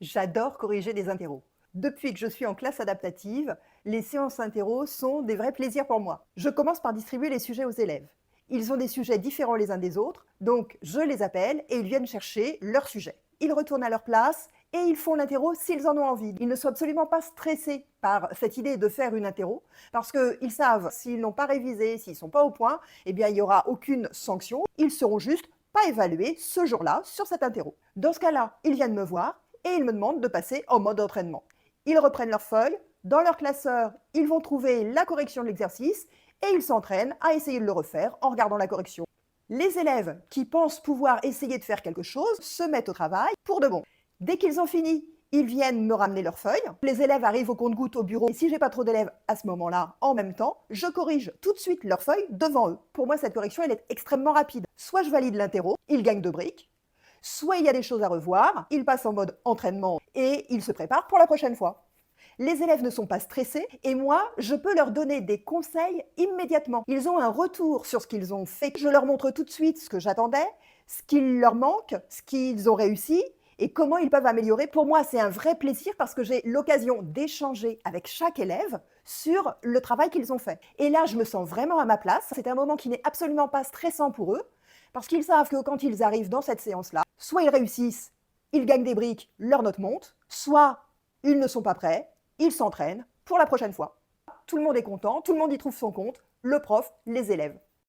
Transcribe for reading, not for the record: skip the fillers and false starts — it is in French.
J'adore corriger des interros. Depuis que je suis en classe adaptative, les séances interros sont des vrais plaisirs pour moi. Je commence par distribuer les sujets aux élèves. Ils ont des sujets différents les uns des autres, donc je les appelle et ils viennent chercher leur sujet. Ils retournent à leur place et ils font l'interro s'ils en ont envie. Ils ne sont absolument pas stressés par cette idée de faire une interro parce qu'ils savent s'ils n'ont pas révisé, s'ils ne sont pas au point, eh bien il n'y aura aucune sanction. Ils seront juste pas évalués ce jour-là sur cette interro. Dans ce cas-là, ils viennent me voir et ils me demandent de passer en mode entraînement. Ils reprennent leurs feuilles, dans leur classeur, ils vont trouver la correction de l'exercice et ils s'entraînent à essayer de le refaire en regardant la correction. Les élèves qui pensent pouvoir essayer de faire quelque chose se mettent au travail pour de bon. Dès qu'ils ont fini, ils viennent me ramener leurs feuilles. Les élèves arrivent au compte-gouttes au bureau et si j'ai pas trop d'élèves à ce moment-là, en même temps, je corrige tout de suite leurs feuilles devant eux. Pour moi, cette correction, elle est extrêmement rapide. Soit je valide l'interro, ils gagnent 2 briques, soit il y a des choses à revoir, ils passent en mode entraînement et ils se préparent pour la prochaine fois. Les élèves ne sont pas stressés et moi, je peux leur donner des conseils immédiatement. Ils ont un retour sur ce qu'ils ont fait. Je leur montre tout de suite ce que j'attendais, ce qu'il leur manque, ce qu'ils ont réussi et comment ils peuvent améliorer. Pour moi, c'est un vrai plaisir parce que j'ai l'occasion d'échanger avec chaque élève sur le travail qu'ils ont fait. Et là, je me sens vraiment à ma place. C'est un moment qui n'est absolument pas stressant pour eux parce qu'ils savent que quand ils arrivent dans cette séance-là, soit ils réussissent, ils gagnent des briques, leur note monte, soit ils ne sont pas prêts, ils s'entraînent pour la prochaine fois. Tout le monde est content, tout le monde y trouve son compte, le prof, les élèves.